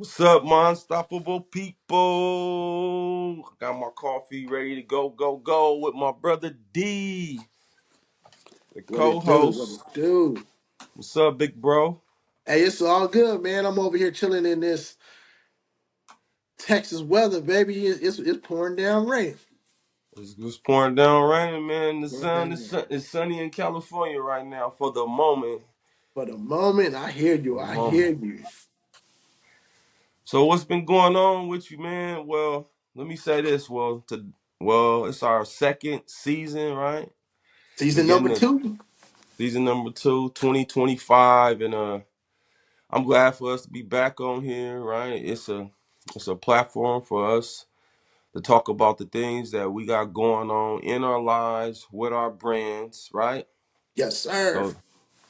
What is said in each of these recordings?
What's up, my unstoppable people? Got my coffee ready to go with my brother D, the What it do? What co-host. it do? What's up, big bro? Hey, it's all good, man. I'm over here chilling in this Texas weather, baby. It's pouring down rain. It's pouring down rain, man. The Pouring sun down is rain. it's sunny in California right now for the moment. For the moment, I hear For you. the I moment. hear you. So what's been going on with you, man? Well, let me say this. Well, it's our second season, right? Season Beginning number of two. season number 2, 2025, and I'm glad for us to be back on here, right? It's a platform for us to talk about the things that we got going on in our lives with our brands, right? Yes, sir. So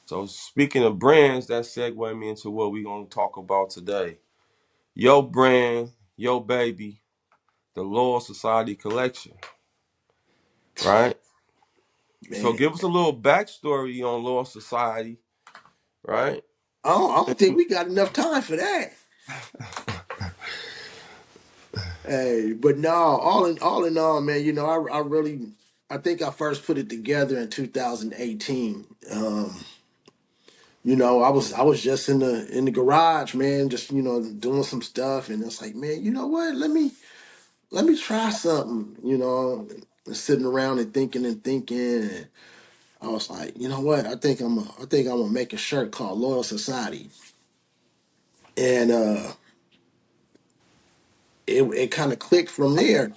so speaking of brands, that segue me into what we're gonna talk about today. Your brand, your baby, the Loyal Society collection, right? So Man, give us a little backstory on Loyal Society, right? I don't think we got enough time for that. Hey, but no, all in all, man. I really, I think I first put it together in 2018. I was just in the garage, man, just doing some stuff, and it's like, man, you know what? Let me try something, and sitting around and thinking and thinking. And I was like, you know what? I think I'm gonna make a shirt called Loyal Society, and it kind of clicked from there,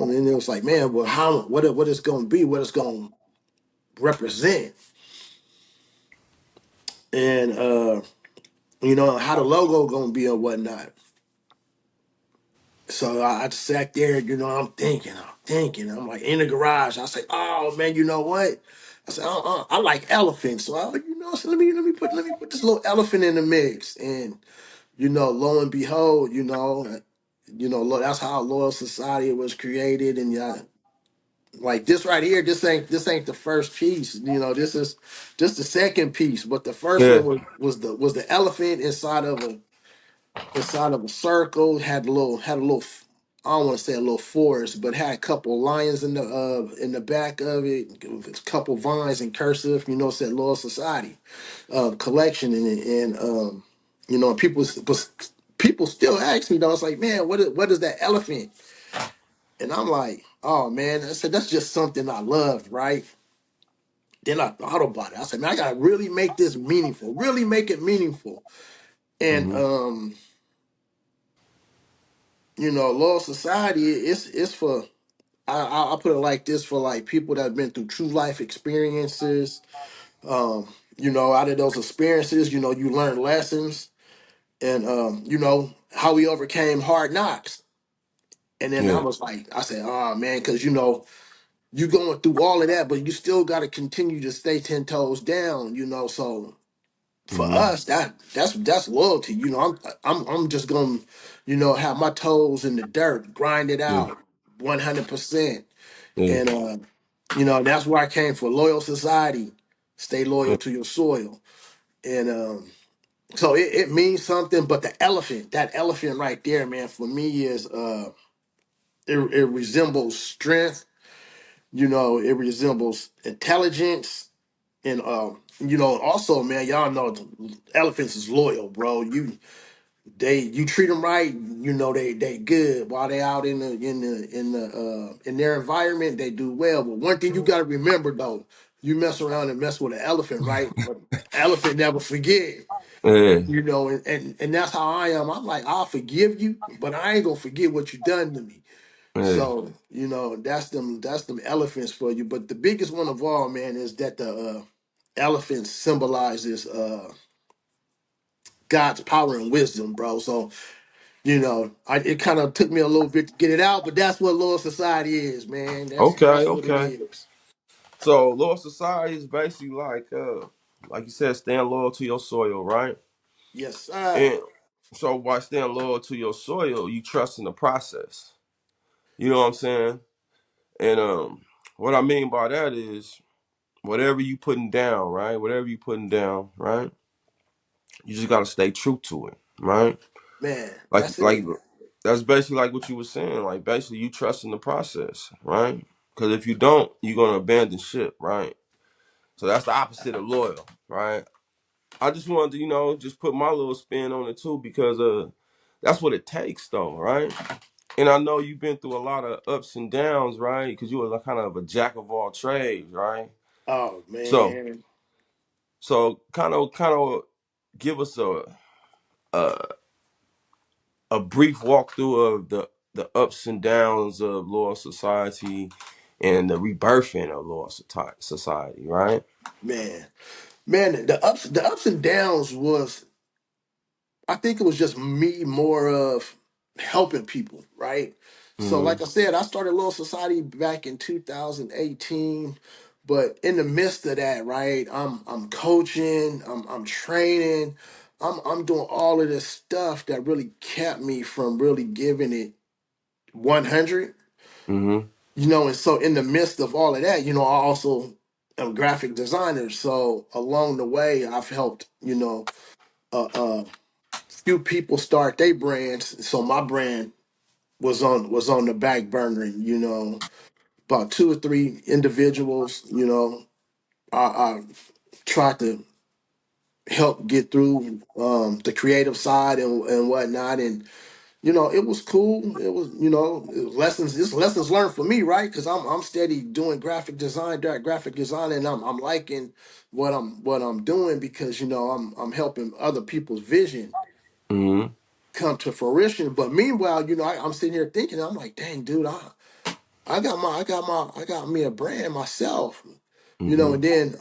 And then it was like, man, well, what it's gonna be, what it's gonna represent, and how the logo gonna be and whatnot. So I just sat there, I'm thinking. I'm like in the garage. I say, oh man, you know what? I said, I like elephants. So so let me put this little elephant in the mix. And lo and behold, that's how Loyal Society was created. And yeah, like this right here, this ain't the first piece. This is just the second piece. But the first Yeah. one was the elephant inside of a circle. Had a little. I don't want to say a little forest, but had a couple lions in the back of it. A couple vines in cursive. Said Loyal Society collection and people still ask me though. It's like, man, what is that elephant? And I'm like, oh man, I said that's just something I loved, right? Then I thought about it. I said, man, I gotta really make this meaningful, really make it meaningful. And Hmm. Loyal Society it's for I put it like this for like people that have been through true life experiences. Out of those experiences, you learn lessons and how we overcame hard knocks. And then I Yeah. was like, I said, oh man, because you going through all of that, but you still got to continue to stay 10 toes down. So for Hmm. us, that's loyalty. I'm just gonna, have my toes in the dirt, grind it Yeah. out 100%. Yeah. And that's where I came for Loyal Society. Stay Yeah. loyal to your soil. And so it means something, but that elephant right there, man, for me is it resembles strength, it resembles intelligence, and also, man, y'all know elephants is loyal, bro. You treat them right, they good while they out in their environment, they do well. But one thing you got to remember though, you mess around and mess with an elephant, right? But elephant never forget. Yeah. And that's how I am. I'm like, I'll forgive you, but I ain't gonna forget what you done to me. Yeah. So, that's them elephants for you. But the biggest one of all, man, is that the elephant symbolizes God's power and wisdom, bro. So, it kind of took me a little bit to get it out, but that's what Loyal Society is, man. That's Okay. that's what it Okay. is. So loyal society is basically like you said, staying loyal to your soil, right? Yes, sir. And so by staying loyal to your soil, you trust in the process. You know what I'm saying? And what I mean by that is whatever you putting down, right? Whatever you putting down, right? You just gotta stay true to it, right? man, Like that's like it. that's basically like what you were saying. Like basically you trust in the process, right? Because if you don't, you're gonna abandon ship, right? So that's the opposite of loyal, right? I just wanted to, just put my little spin on it too, because that's what it takes though, right? And I know you've been through a lot of ups and downs, right? Because you were kind of a jack of all trades, right? Oh So man, kind of give us a a brief walkthrough of the ups and downs of Loyal Society and the rebirthing of Loyal Society, right? man, man. The ups and downs was, I think it was just me more of helping people, right? So, Mm-hmm. like I said, I started Little Society back in 2018, but in the midst of that, right, I'm coaching, I'm training, I'm doing all of this stuff that really kept me from really giving it 100, Mm-hmm. and so in the midst of all of that, I also am a graphic designer. So along the way, I've helped, a few people start their brands. So my brand was on the back burner, and about two or three individuals, I tried to help get through the creative side and whatnot. And it was cool. It was, it was lessons. It's lessons learned for me, right? Because I'm steady doing graphic design, and I'm liking what I'm doing, because I'm helping other people's vision Mm-hmm. come to fruition. But meanwhile, I'm sitting here thinking, I'm like, dang, dude, I got me a brand myself. Mm-hmm. And then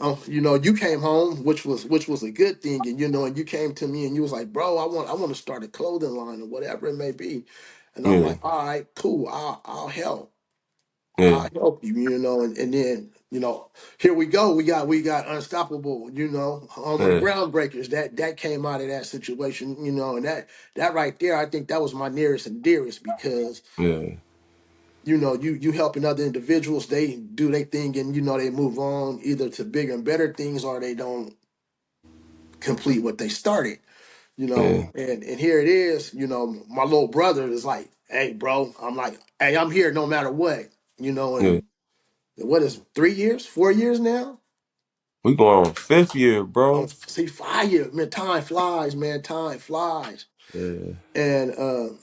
you came home, which was a good thing, and you came to me and you was like, bro, I want to start a clothing line or whatever it may be. And I'm Yeah. like, all right, cool, I'll help. Yeah. I'll help you, and then, here we go. We got Unstoppable, Home of the Yeah. Groundbreakers. That came out of that situation, and that right there, I think that was my nearest and dearest, because Yeah. you helping other individuals, they do their thing, and they move on either to bigger and better things, or they don't complete what they started. Yeah. And here it is. My little brother is like, hey bro, I'm like, hey, I'm here no matter what. Yeah. And what is 3 years, 4 years now? We going on fifth year, Oh, bro. see, 5 years, man. Time flies, man. Time flies. Yeah. And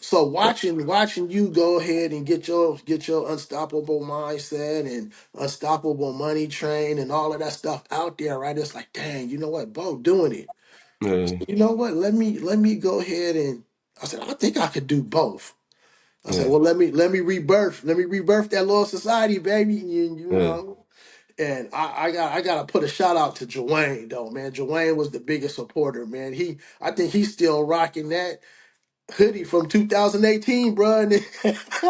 so watching you go ahead and get your unstoppable mindset and unstoppable money train and all of that stuff out there, right? It's like, dang, you know what, Bo doing it. Yeah. You know what? Let me go ahead, and I said, I think I could do both. I said, Yeah. well, let me rebirth that Loyal Society, baby. You Yeah. know. And I gotta put a shout out to Joanne though, man. Joanne was the biggest supporter, man. I think he's still rocking that hoodie from 2018, bro, and it,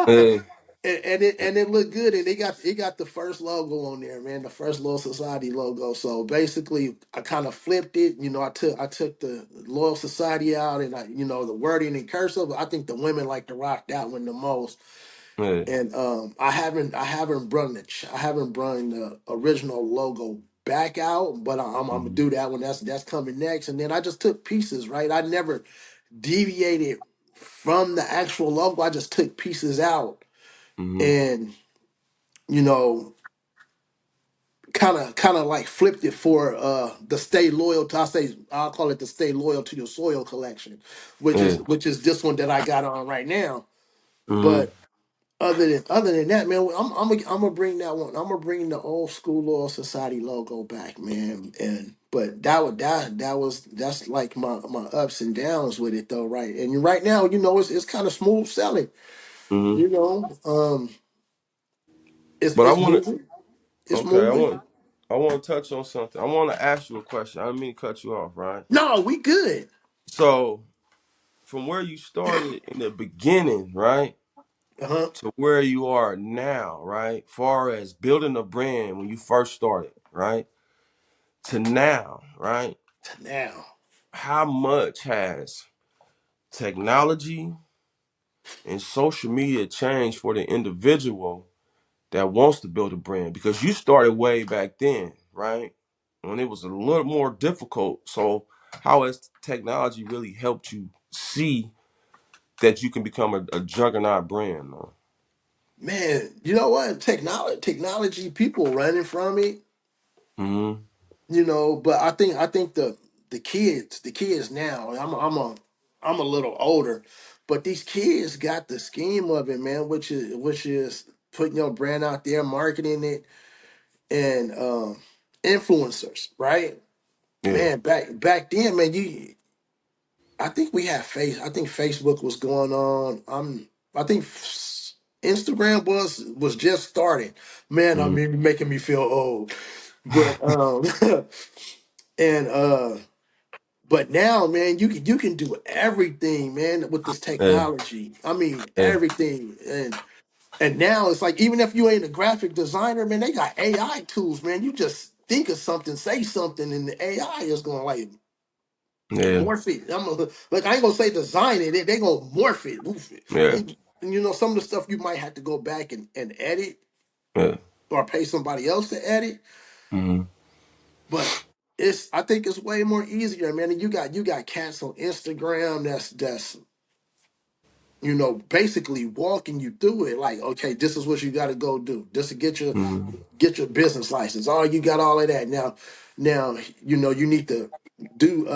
Yeah. and it looked good, and it got the first logo on there, man, the first Loyal Society logo. So basically, I kind of flipped it. I took the Loyal Society out, and the wording in cursive. I think the women like to rock that one the most. Yeah. And I haven't brought the original logo back out, but I'm gonna Mm-hmm. do that one. That's coming next. And then I just took pieces, right? I never deviated from the actual logo. I just took pieces out, Mm-hmm. and you know, kind of like flipped it for the Stay Loyal to. I'll call it the Stay Loyal to Your Soil collection, which is Yeah. which is this one that I got on right now. Mm-hmm. But other than that, man, I'm gonna bring that one. I'm gonna bring the old school Loyal Society logo back, man. And but that's like my ups and downs with it though, right? And right now, it's kind of smooth selling. Mm-hmm. You know, it's But I it's want moving, to. it's Okay. I moving. want. I want to touch on something. I want to ask you a question. I didn't mean to cut you off, right? No, we good. So, from where you started in the beginning, right, Uh-huh. to where you are now, right, far as building a brand when you first started, right, to now, right, To now. how much has technology and social media changed for the individual that wants to build a brand? Because you started way back then, right, when it was a little more difficult. So, how has technology really helped you see that you can become a juggernaut brand, though. Man, you know what? Technology, people running from it, Mm-hmm. but I think the kids now, I'm a little older, but these kids got the scheme of it, man, which is putting your brand out there, marketing it, and influencers, right? Yeah. Man, back then, man, I think Facebook was going on. I think Instagram was just starting. Man, I Mm-hmm. mean, making me feel old. But and but now, man, you can do everything, man, with this Yeah. technology. I mean, Yeah. everything. And now it's like, even if you ain't a graphic designer, man, they got AI tools, man. You just think of something, say something, and the AI is gonna like Yeah. morph it. Like, I ain't gonna say design it. They gonna morph it, woof it. Yeah. And some of the stuff you might have to go back and edit, Yeah. or pay somebody else to edit. Mm-hmm. But I think it's way more easier, man. And you got cats on Instagram that's basically walking you through it. Like, okay, this is what you got to go do. Just to Mm-hmm. get your business license. Oh, you got all of that now. You need to do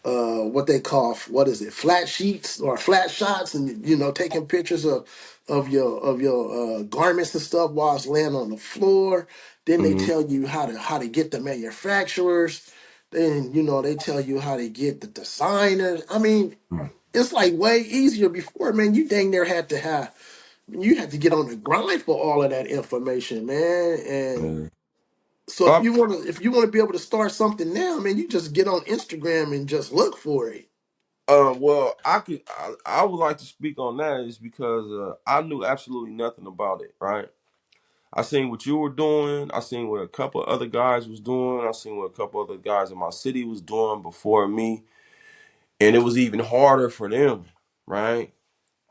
what they call, what is it, flat sheets or flat shots, and taking pictures of your garments and stuff while it's laying on the floor. Then they Mm-hmm. tell you how to get the manufacturers. Then they tell you how to get the designers. I mean, it's like way easier before, man. You had to get on the grind for all of that information, man. And Yeah. so if Well, you want to be able to start something now, man, you just get on Instagram and just look for it. well, I would like to speak on that is because I knew absolutely nothing about it, right? I seen what you were doing. I seen what a couple other guys was doing. I seen what a couple other guys in my city was doing before me, and it was even harder for them, right?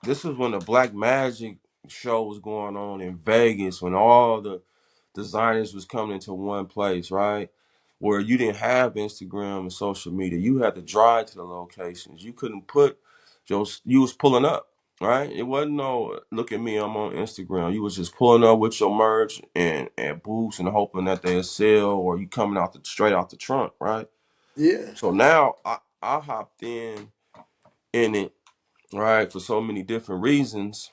This was when the Black Magic show was going on in Vegas, when all the designers was coming into one place, right? Where you didn't have Instagram and social media. You had to drive to the locations. You couldn't put you was pulling up, right? It wasn't no look at me, I'm on Instagram. You was just pulling up with your merch and booths and hoping that they'll sell, or you coming out straight out the trunk, right? Yeah. So now I hopped in it, right, for so many different reasons.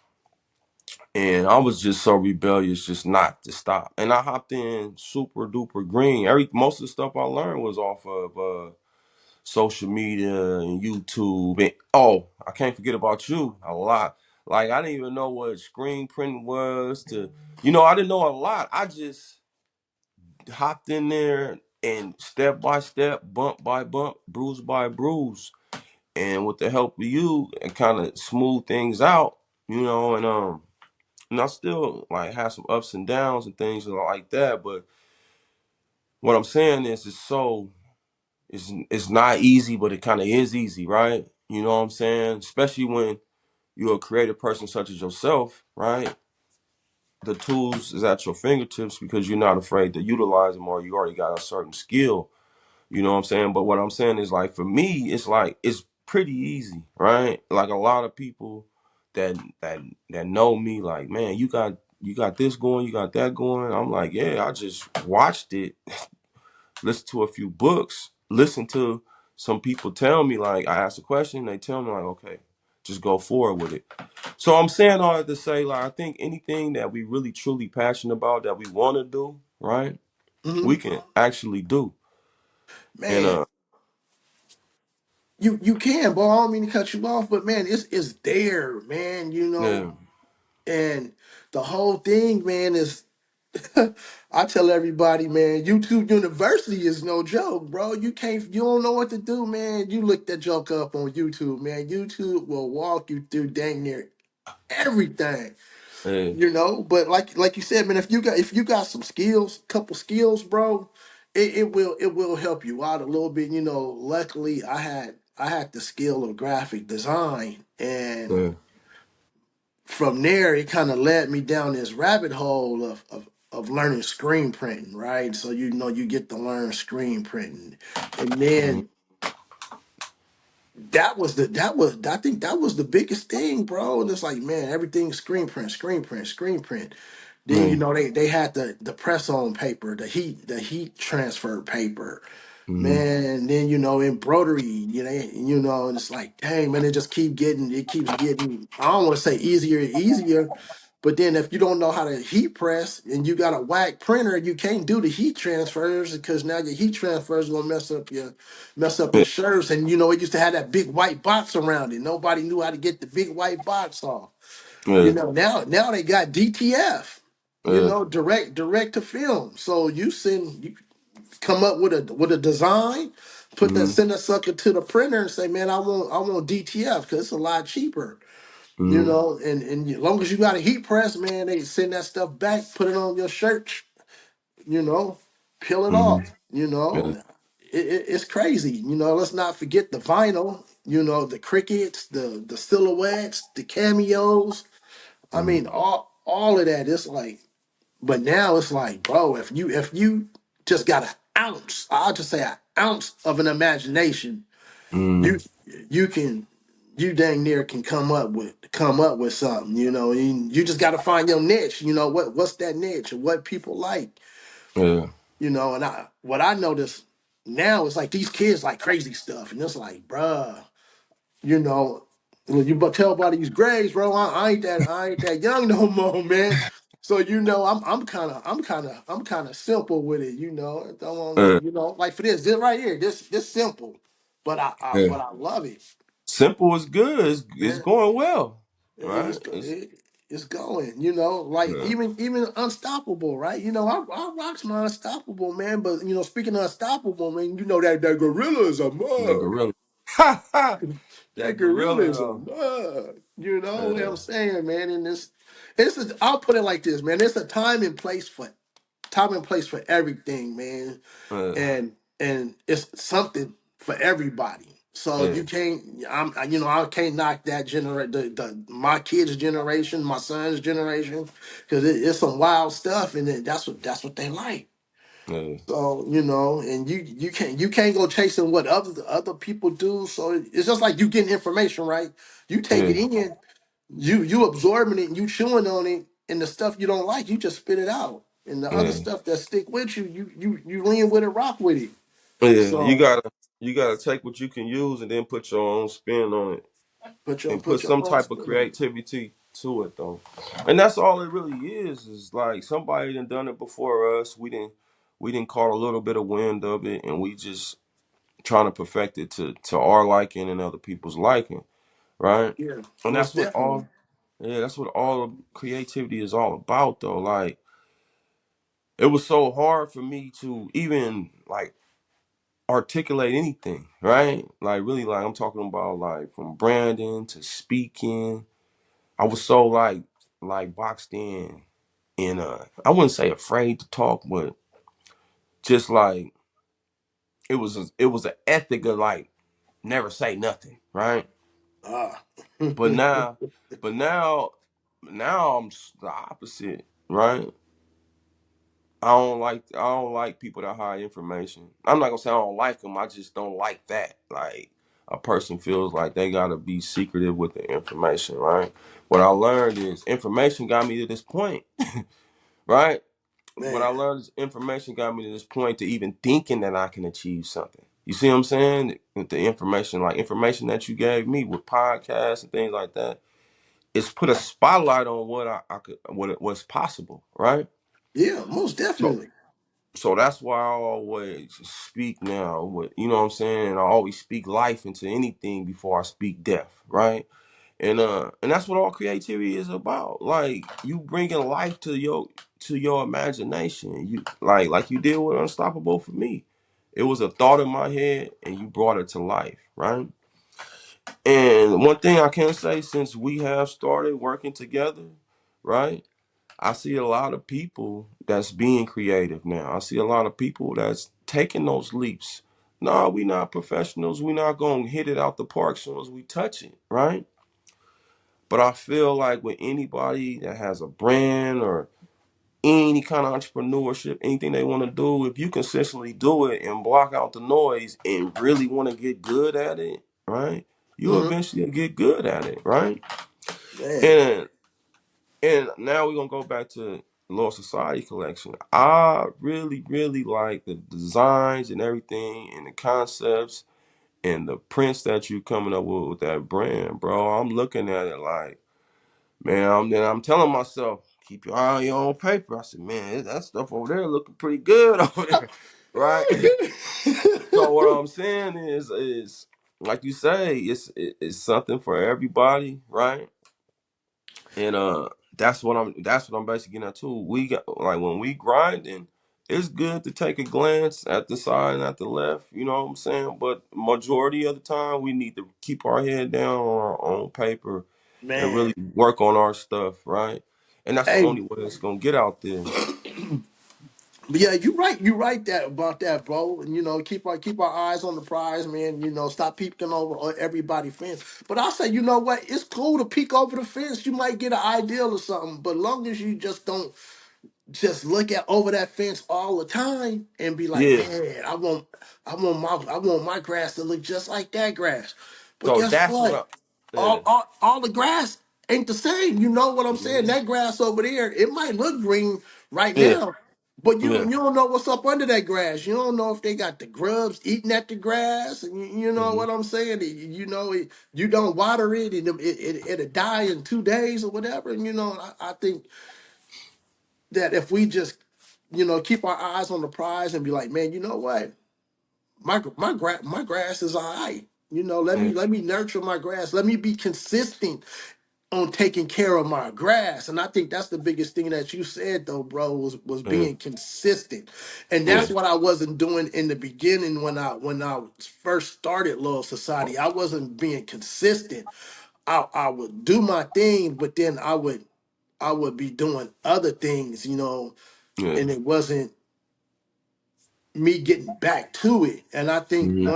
And I was just so rebellious, just not to stop. And I hopped in super duper green. Most of the stuff I learned was off of social media and YouTube. And oh, I can't forget about you a lot. Like, I didn't even know what screen printing was. I didn't know a lot. I just hopped in there and step by step, bump by bump, bruise by bruise, and with the help of you, and kind of smooth things out. And I still like have some ups and downs and things like that. But what I'm saying is, it's not easy, but it kind of is easy, right? You know what I'm saying? Especially when you're a creative person such as yourself, right? The tools is at your fingertips because you're not afraid to utilize them, or you already got a certain skill. You know what I'm saying? But what I'm saying is, like, for me, it's like it's pretty easy, right? Like, a lot of people that that know me, like, man, you got this going, you got that going. I'm like, yeah, I just watched it, listen to a few books, listen to some people tell me, like, I ask a question, they tell me, like, okay, just go forward with it. So I'm saying all that to say, like, I think anything that we really truly passionate about that we want to do, right, we Hmm. can actually do. And Man, you can, boy. I don't mean to cut you off, but man, it's there, man. yeah. And the whole thing, man, is I tell everybody, man, YouTube University is no joke, bro. You don't know what to do, man. You look that joke up on YouTube, man. YouTube will walk you through dang near everything. Yeah. But like you said, man, if you got some skills, couple skills, bro, it will help you out a little bit. Luckily I had the skill of graphic design, and Yeah. from there it kind of led me down this rabbit hole of learning screen printing, right? So you get to learn screen printing, and Mhm. then that was I think that was the biggest thing, bro. And it's like, man, everything screen print, screen print, screen print. Then Yeah. they had the press on paper, the heat transfer paper. Mm-hmm. Man, then embroidery, and it's like, dang, man, it keeps getting, I don't want to say easier and easier, but then if you don't know how to heat press and you got a whack printer, you can't do the heat transfers because now your heat transfers gonna mess up your Yeah. shirts. And it used to have that big white box around it. Nobody knew how to get the big white box off. Yeah. Now they got DTF, Yeah. direct to film. So you come up with a design, Mm-hmm. send that sucker to the printer and say, man, I want DTF because it's a lot cheaper. Mm-hmm. And as long as you got a heat press, man, they send that stuff back, put it on your shirt, you know, peel it Mm-hmm. off. Yeah. It's crazy. Let's not forget the vinyl. The crickets, the silhouettes, the cameos. I Mm-hmm. mean, all of that. It's like, but now it's like, bro, if you just got an ounce, I'll just say an ounce of an imagination, Mm-hmm. you you can you dang near can come up with something. You just got to find your niche. What's that niche and what people like. Yeah. And what I notice now is like these kids like crazy stuff, and it's like, bruh, you know, you but tell by these grades, bro. I ain't that young no more, man. So I'm kind of simple with it. I don't want no, Yeah. like for this right here, this simple, but Yeah. I love it, Simple is good. It's man. going well, It's right? go- it, it's going, like Yeah. even unstoppable, right? I rocks my unstoppable, man. But speaking of unstoppable, man, that gorilla is a The mug. gorilla. Ha ha. That That gorilla gorilla is a though. mug. You know what Yeah. I'm saying, man? And I'll put it like this, man. There's a time and place for everything, man. Yeah. And it's something for everybody. So Yeah. you can't, I can't knock that my kids' generation, my son's generation, because it's some wild stuff, and that's what they like. Yeah. So and you can't go chasing what other people do. So it's just like you getting information, right? You take Yeah. it in, you absorbing it, and you chewing on it, and the stuff you don't like, you just spit it out. And the other Yeah. stuff that stick with you, you lean with it, rock with it. Yeah. So You gotta take what you can use and then put your own spin on it put your and put put your some own type of spin on it. creativity to it though. And that's all it really is like somebody done it before us. We didn't caught a little bit of wind of it and we just trying to perfect it to our liking and other people's liking, right? Yeah, And most definitely. that's what all of creativity is all about though. Like it was so hard for me to even like articulate anything, right? Like really like I'm talking about like from branding to speaking. I was so like boxed in and I wouldn't say afraid to talk, but just like it was an ethic of like never say nothing, right? Ah. But now, but now, now the opposite, right? I don't like people that hide information. I'm not gonna say I don't like them. I just don't like that. Like a person feels like they gotta be secretive with the information, right? What I learned is information got me to this point, right? What I Man, learned is information got me to this point to even thinking that I can achieve something. You see what I'm saying? With the information, like information that you gave me with podcasts and things like that, it's put a spotlight on what I could, what's possible, right? yeah, most So, definitely. so that's why I always speak now. You know what I'm saying? I always speak life into anything before I speak death, right? And that's what all creativity is about. Like you bringing life to your imagination. You like you did with Unstoppable for me. It was a thought in my head, and you brought it to life, right? And one thing I can say, since we have started working together, right? I see a lot of people that's being creative now. I see a lot of people that's taking those leaps. No, we not professionals. We not gonna hit it out the park as soon as we touch it, right? But I feel like with anybody that has a brand or any kind of entrepreneurship, anything they want to do, if you consistently do it and block out the noise and really want to get good at it, right? You Hmm. eventually get good at it, right? Man. And now we're gonna go back to Law Society collection. I really, really like the designs and everything and the concepts and the prints that you coming up with that brand, bro. I'm looking at it like, man, I'm telling myself, keep your eye on your own paper. I said, man, that stuff over there looking pretty good over there, right? So what I'm saying is like you say, it's something for everybody, right? And that's what I'm basically getting at too. We got like when we grinding, it's good to take a glance at the side and at the left, you know what I'm saying? But majority of the time we need to keep our head down on our own paper and Man. really work on our stuff, right? And that's the Hey. only way it's gonna get out there. But yeah, you right. You right that about that, bro. And keep our eyes on the prize, man. Stop peeking over on everybody fence. But I say, you know what? It's cool to peek over the fence. You might get an ideal or something. But long as you just don't just look at over that fence all the time and be like, Yeah. man, I want my grass to look just like that grass. But So guess that's what what? I yeah. All the grass ain't the same. You know what I'm saying? Mhm. That grass over there, it might look green right Yeah. now, but you Yeah. you don't know what's up under that grass. You don't know if they got the grubs eating at the grass. And you know Hmm. what I'm saying? You don't water it, and it'll die in 2 days or whatever. And I think that if we just keep our eyes on the prize and be like, man, you know what, my grass is all right. Let Yeah. me nurture my grass. Let me be consistent on taking care of my grass. And I think that's the biggest thing that you said though, bro, was Yeah. being consistent. And Yeah. that's what I wasn't doing in the beginning when I first started Loyal Society. I wasn't being consistent. I would do my thing, but then I would be doing other things, Yeah. and it wasn't me getting back to it. And I think Hmm.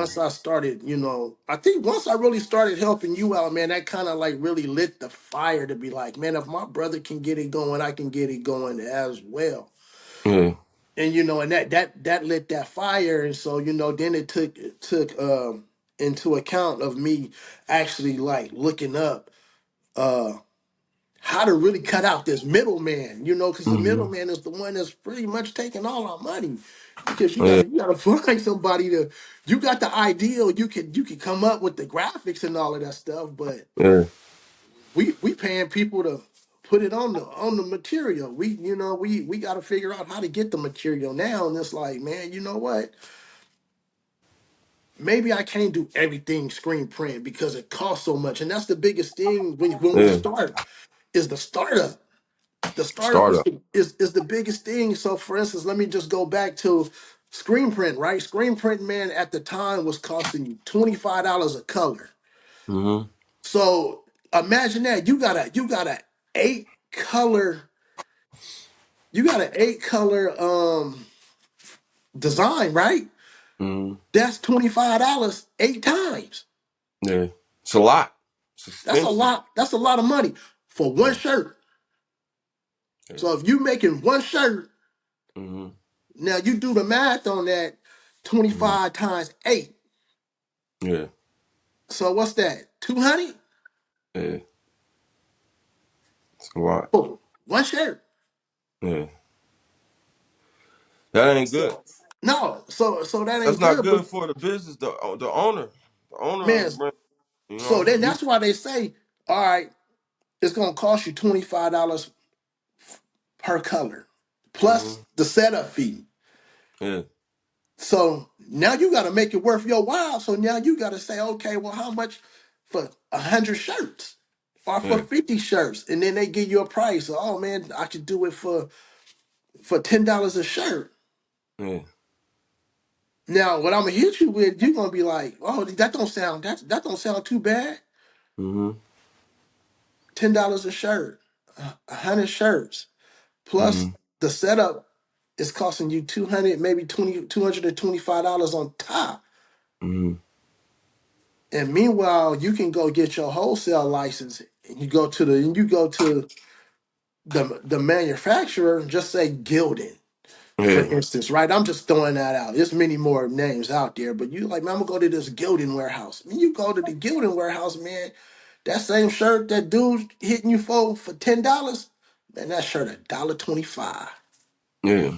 once I really started helping you out, man, that kind of like really lit the fire to be like, man, if my brother can get it going, I can get it going as well. Yeah. And that lit that fire. And so, then it took into account of me actually like looking up uh how to really cut out this middleman, because the Hmm. middleman is the one that's pretty much taking all our money. Because you Yeah. gotta you gotta find somebody you got the ideal, you can come up with the graphics and all of that stuff, but Yeah. we paying people to put it on the material. We gotta figure out how to get the material now, and it's like, man, you know what? Maybe I can't do everything screen print because it costs so much, and that's the biggest thing when we Yeah. start is the startup. The startup is Startup. the, is the biggest thing. So, for instance, let me just go back to screen print. Right, screen print, man, at the time was costing you $25 a color. Hmm. So imagine that you got a eight color you got an 8 color design, right? Hmm. That's $25 8 times. Yeah. It's a lot. It's That's a expensive. lot. That's a lot of money for one Yeah. shirt. Yeah. So if you making one shirt, Hmm. now you do the math on that, Hmm. 25 times 8. Yeah. So what's that? 200 Yeah. It's a lot. for one shirt. Yeah. That ain't good. So no, so that That's ain't not good. But good for the business, the owner. The owner of man, the brand. You so know? then that's why they say, all right, it's gonna cost you $25 per color, Hmm. plus the setup fee. Yeah. So now you gotta make it worth your while. So now you gotta say, okay, well, how much for 100 shirts? Or for Yeah. 50 shirts, and then they give you a price. Oh man, I could do it for $10 a shirt. Yeah. Now, what I'm gonna hit you with, you're gonna be like, "Oh, that don't sound too bad. Hmm. $10 a shirt, 100 shirts, Hmm. plus the setup is costing you 200, maybe $225 on top. Hmm. And meanwhile, you can go get your wholesale license, and you go to the manufacturer and just say Gildan. For Yeah. instance, right? I'm just throwing that out. There's many more names out there, but you like, man, I'm gonna go to this Gildan warehouse. When you go to the Gildan warehouse, man, that same shirt that dude hitting you for $10, man, that shirt $1.25. Yeah.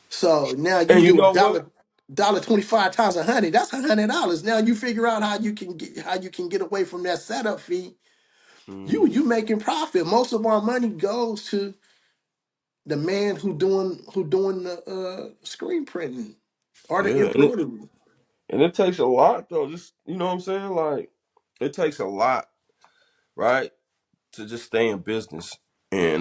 So now you And you do a know what? dollar 25 times 100. That's $100. Now you figure out how you can get away from that setup fee. Mm, You making profit. Most of our money goes to the man who doing the screen printing or the yeah. embroidery. And it takes a lot though. Just you know what I'm saying? Like it takes a lot, right? To just stay in business. And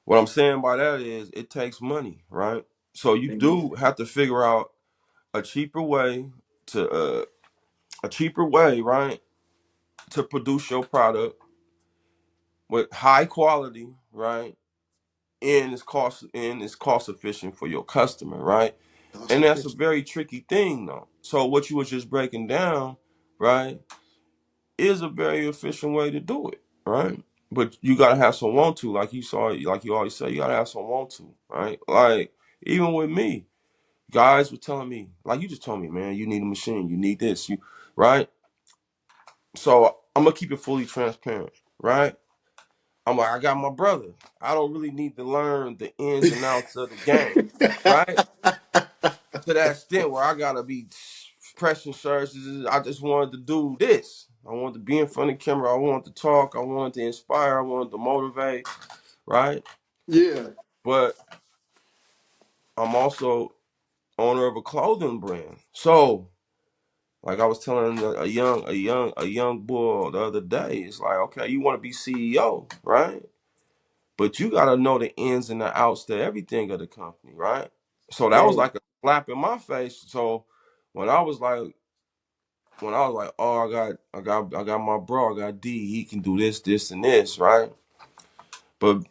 what I'm saying by that is it takes money, right? So you do have to figure out a cheaper way to right, to produce your product with high quality, right? And it's cost efficient for your customer, right? Cost And that's a efficient. very tricky thing though. So what you was just breaking down, right, is a very efficient way to do it, right? But you gotta have some want to, like you always say, you gotta have some want to, right? Like even with me, guys were telling me, like you just told me, man, you need a machine, you need this, you right? So I'm gonna keep it fully transparent, right? I'm like, I got my brother. I don't really need to learn the ins and outs of the game, right? To that extent where I gotta be pressing shirts. I just wanted to do this. I wanted to be in front of the camera. I wanted to talk. I wanted to inspire. I wanted to motivate, right? Yeah, But I'm also owner of a clothing brand. So, like I was telling a young boy the other day, it's like, okay, you want to be CEO, right? But you gotta know the ins and the outs to everything of the company, right? So that was man, like a slap in my face. So when I was like, oh, I got my bro, I got D. He can do this, this, and this, right? But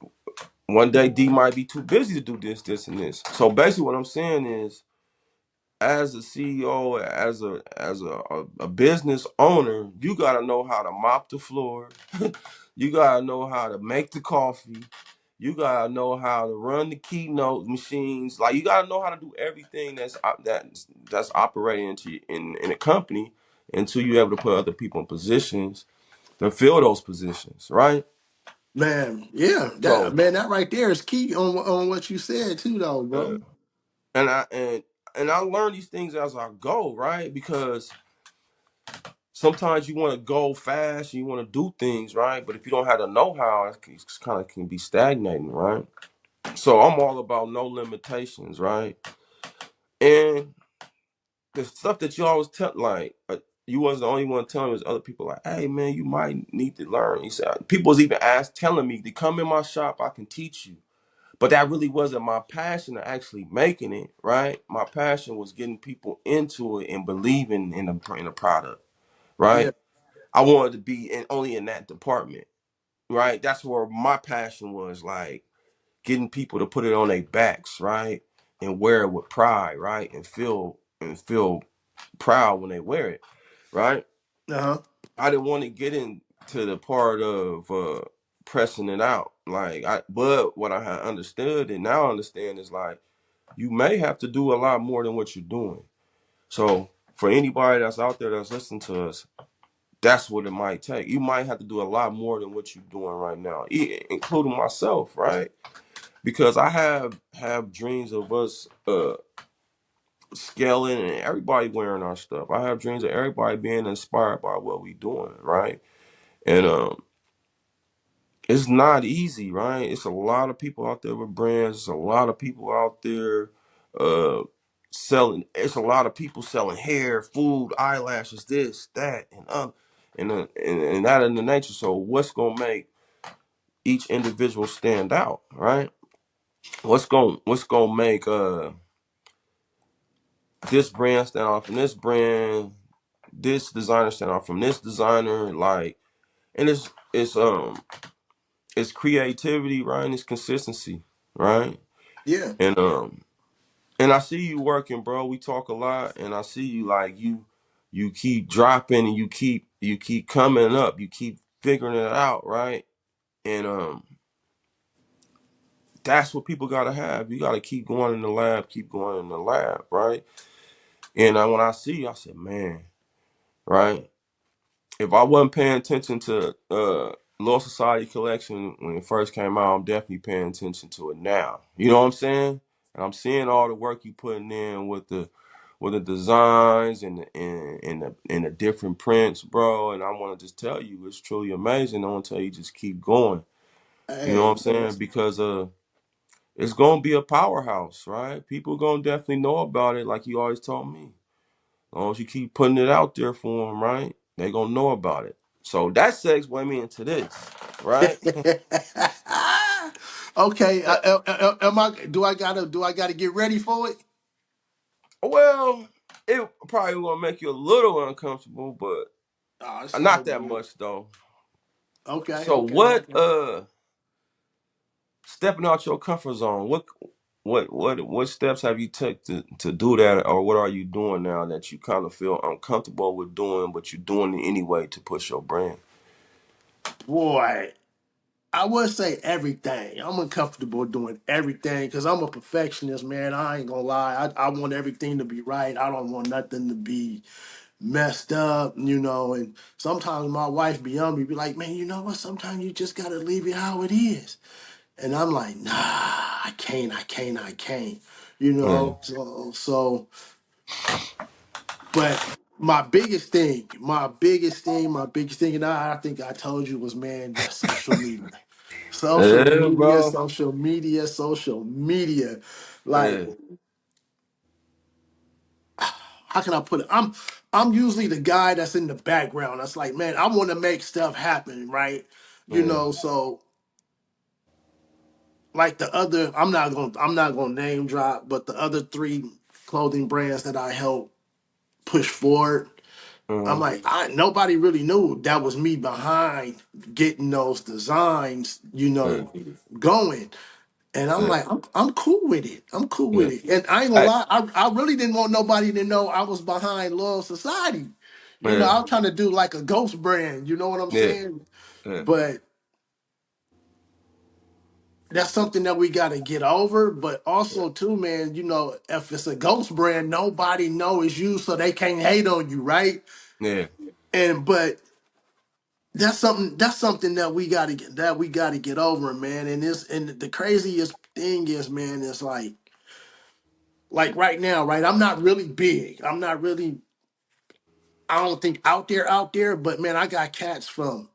one day D might be too busy to do this, this, and this. So basically, what I'm saying is, as a CEO, as a business owner, you gotta know how to mop the floor. You gotta know how to make the coffee. You gotta know how to run the keynote machines. Like you gotta know how to do everything that's operating in a company until you're able to put other people in positions to fill those positions, right? man, yeah. That So, man, that right there is key on what you said too, though, uh, bro. and I learn these things as I go, right? Because sometimes you want to go fast, you want to do things, right? But if you don't have the know-how, it's kind of can be stagnating, right? So I'm all about no limitations, right? And the stuff that you always tell, like you wasn't the only one telling me, was other people like, hey man, you might need to learn. He said people was even telling me to come in my shop, I can teach you. But that really wasn't my passion of actually making it, right? My passion was getting people into it and believing in the product, Yeah. right? I wanted to be only in that department, right? That's where my passion was, like getting people to put it on their backs, right, and wear it with pride, right, and feel proud when they wear it, right. Uh-huh. I didn't want to get into the part of pressing it out, but what I had understood and now understand is like you may have to do a lot more than what you're doing. So for anybody that's out there that's listening to us, that's what it might take. You might have to do a lot more than what you're doing right now, including myself, right? Because I have dreams of us scaling and everybody wearing our stuff. I have dreams of everybody being inspired by what we doing, right? And it's not easy, right? It's a lot of people out there with brands. It's a lot of people out there uh selling. It's a lot of people selling hair, food, eyelashes, this, that, and that in the nature. So what's gonna make each individual stand out, right? What's gonna make this brand stand out from this brand, this designer stand out from this designer, like, and it's creativity, right? And it's consistency, right? Yeah. And and I see you working, bro. We talk a lot, and I see you like you keep dropping and you keep coming up, you keep figuring it out, right? And that's what people gotta have. You gotta keep going in the lab, keep going in the lab, right? And when I see, I said, man, right? If I wasn't paying attention to Law Society Collection when it first came out, I'm definitely paying attention to it now. You know what I'm saying? And I'm seeing all the work you putting in with the designs and the different prints, bro. And I want to just tell you, it's truly amazing. I want to tell you, just keep going. You know what Hey, I'm saying? Because it's gonna be a powerhouse, right? People gonna definitely know about it, like you always told me. As long as you keep putting it out there for them, right? They gonna know about it. So that segues me into this, right? okay, am I? Do I gotta get ready for it? Well, it probably gonna make you a little uncomfortable, but Oh, it's all not that good. much though. Okay, So okay, what okay. stepping out your comfort zone, what steps have you took to do that, or what are you doing now that you kind of feel uncomfortable with doing, but you're doing it anyway to push your brand? Boy, I would say everything. I'm uncomfortable doing everything because I'm a perfectionist, man. I ain't gonna lie. I want everything to be right. I don't want nothing to be messed up, And sometimes my wife be on me, be like, man, you know what? Sometimes you just gotta leave it how it is. And I'm like, nah, I can't. Yeah. But my biggest thing, and I think I told you was, man, that social media. Social Yeah, media, bro. social media, social media. Like, Yeah. how can I put it? I'm usually the guy that's in the background. That's like, man, I want to make stuff happen, right? Yeah. So like I'm not gonna name drop, but the other three clothing brands that I help push forward, I'm Uh-huh. like, nobody really knew that was me behind getting those designs, Yeah. going. And I'm Yeah. like, I'm cool with it. I'm cool with Yeah. it. And I ain't gonna Hey, lie, I really didn't want nobody to know I was behind Loyal Society. yeah. I'm trying to do like a ghost brand, you know what I'm Yeah. saying? Yeah. But that's something that we gotta get over. But also too, man, if it's a ghost brand, nobody know it's you, so they can't hate on you, right? Yeah. And but that's something that we gotta get over, man. And the craziest thing is, man, it's like right now, right? I'm not really big. I'm not really, I don't think out there, but man, I got cats from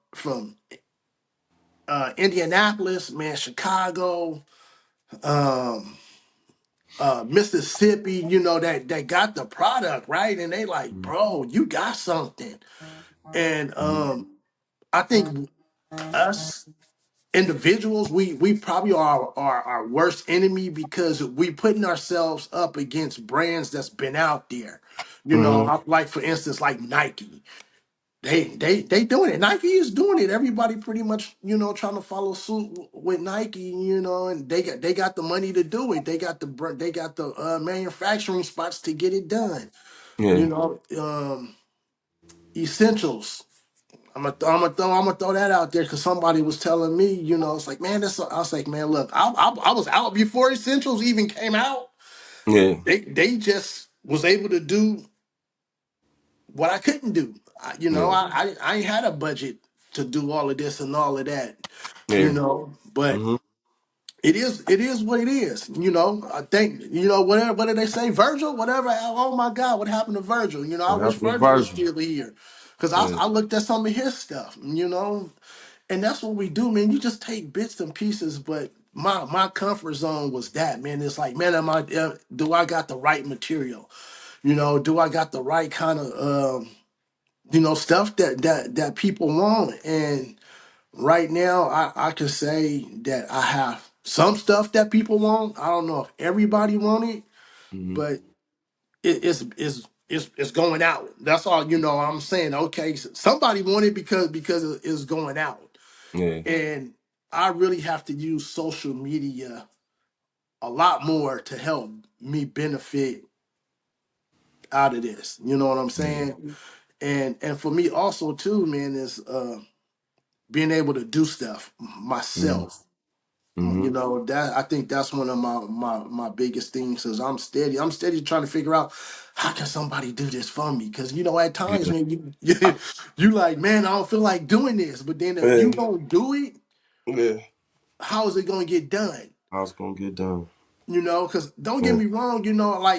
Indianapolis, man, Chicago, um, Mississippi, that got the product, right? And they like, Mhm. bro, you got something. And Mhm. I think us individuals, we probably are our worst enemy because we putting ourselves up against brands that's been out there. Mhm. Like for instance, like Nike. They doing it. Nike is doing it. Everybody pretty much, trying to follow suit with Nike, and they got the money to do it. They got the manufacturing spots to get it done. Yeah. You know, essentials. I'm gonna throw that out there because somebody was telling me, it's like, man, I was like, man, look, I was out before essentials even came out. Yeah. They just was able to do what I couldn't do. I, you know, Yeah. I ain't had a budget to do all of this and all of that, Yeah. but Mhm. it is what it is. I think, whatever, what did they say? Virgil, whatever. Oh my God, what happened to Virgil? I What wish happened to Virgil was Virgil? still here. Because Yeah. I looked at some of his stuff, and that's what we do, man. You just take bits and pieces, but my comfort zone was that, man. It's like, man, do I got the right material? Do I got the right kind of stuff that people want? And right now, I can say that I have some stuff that people want. I don't know if everybody want it, Mhm. but it's going out. That's all. I'm saying, okay, somebody want it because it's going out, Yeah. and I really have to use social media a lot more to help me benefit out of this. You know what I'm Yeah. saying? And for me also too, man, is being able to do stuff Mhm. myself. Mm-hmm. That I think that's one of my biggest things is I'm steady trying to figure out how can somebody do this for me, because at times, Yeah. man, you like, man, I don't feel like doing this, but then if you Yeah. don't do it, Yeah. how is it going to get done? I was gonna get done. Because don't get Yeah. me wrong,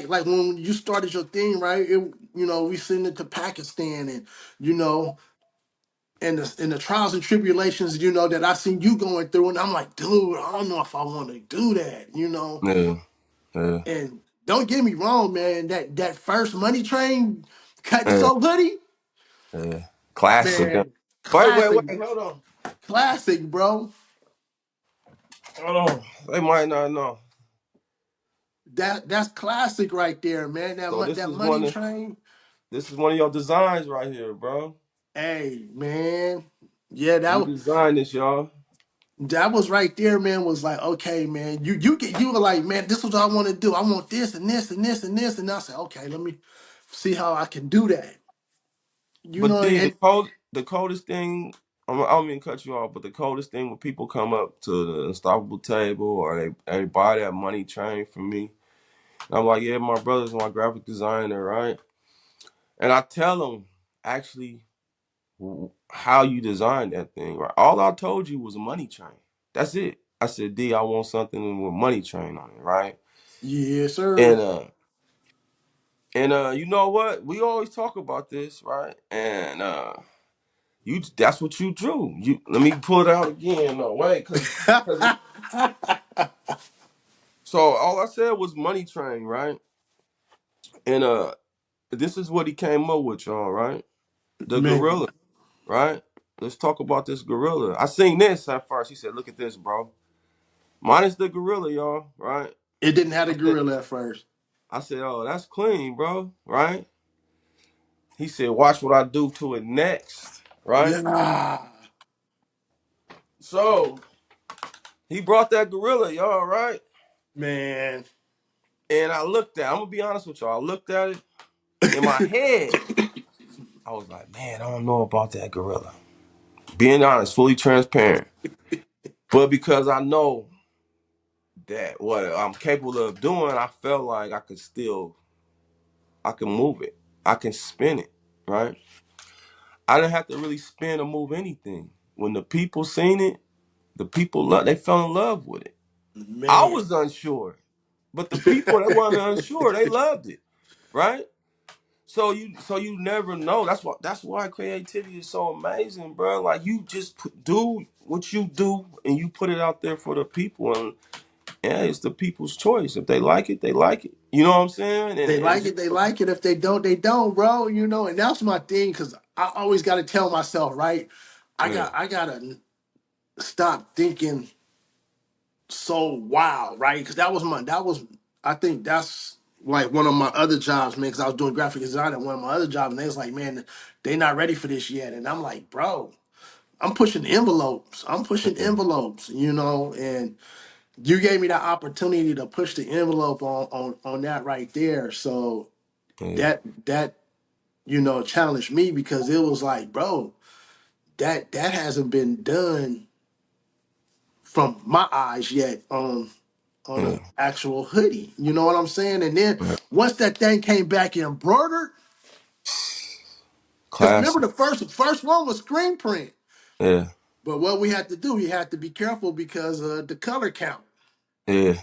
like when you started your thing, right? We sent it to Pakistan, and you know and the trials and tribulations, that I seen you going through, and I'm like, dude, I don't know if I want to do that. Yeah. Yeah. And don't get me wrong, man, that first Money Train cut Yeah. so hoodie, Yeah. Classic. man, Wait. classic, Hold on. classic, bro. Hold on. They might not know. That's classic right there, man. That So this that is Money one of Train. your designs right here, bro. Hey, man. Yeah, You designed this, y'all. that was right there, man. Was like, okay, man. You were like, man, this is what I want to do. I want this and this and this and this, and I said, okay, let me see how I can do that. But D, And the coldest thing, I don't mean to cut you off, but the coldest thing when people come up to the Unstoppable table or they buy that money train from me, and I'm like, yeah, my brother's my graphic designer, right? And I tell them actually how you designed that thing, right? All I told you was a money train. That's it. I said, D, I want something with money train on it, right? yes, sir. And you know what? We always talk about this, right? And you that's what you drew. You let me pull it out again. No way, cause so all I said was money train, right? And this is what he came up with, y'all, right? The Man, gorilla, right? Let's talk about this gorilla. I seen this at first. He said, "Look at this, bro. Minus the gorilla, y'all, right?" it didn't have I a said, gorilla at first. "Oh, that's clean, bro, right?" He said, "Watch what I do to it next, right?" Yeah, So he brought that gorilla, y'all, right? man. And I looked at. I'm gonna be honest with y'all. I looked at it in my head. I was like, man, I don't know about that gorilla. Being honest, fully transparent. But because I know that what I'm capable of doing, I felt like I can move it. I can spin it, right? I didn't have to really spin or move anything. When the people seen it, they fell in love with it. I Man, was unsure. But the people that weren't unsure, they loved it, right? So you never know. That's why creativity is so amazing, bro. Like you just do what you do and you put it out there for the people, and yeah, it's the people's choice. If they like it, they like it. You know what I'm saying? And they like it's it. They like it. If they don't, they don't, bro. And that's my thing, because I always got to tell myself, right? yeah, I gotta stop thinking so wild, right? Because I think that's like one of my other jobs, man. Because I was doing graphic design at one of my other jobs, and they was like, man, they not ready for this yet. And I'm like, bro, I'm pushing envelopes. I'm pushing yeah, envelopes, and you gave me that opportunity to push the envelope on that right there. So yeah, that challenged me, because it was like, bro, that hasn't been done from my eyes yet on yeah. an actual hoodie. You know what I'm saying? And then Yeah. once that thing came back embroidered, because remember Classic. the first one was screen print. Yeah, But what we had to do, we had to be careful because of the color count. yeah,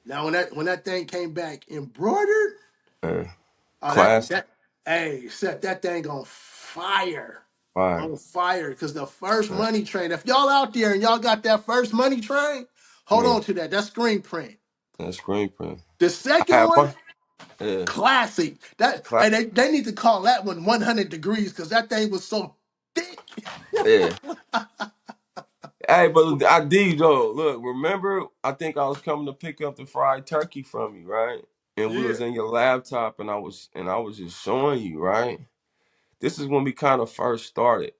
Now when that thing came back embroidered, yeah. oh that Classic. that hey, set that thing on fire. Fire. On fire. Because the first Yeah, money train, if y'all out there and y'all got that first money train, hold yeah. on to that. That's screen print. That screen print. The I second have one, one. Yeah. classic. That Cla- and they need to call that one 100 degrees, because that thing was so thick. yeah. Hey, but I did though. Look, remember? I think I was coming to pick up the fried turkey from you, right? And we Yeah. was in your laptop, and I was just showing you, right? This is when we kind of first started,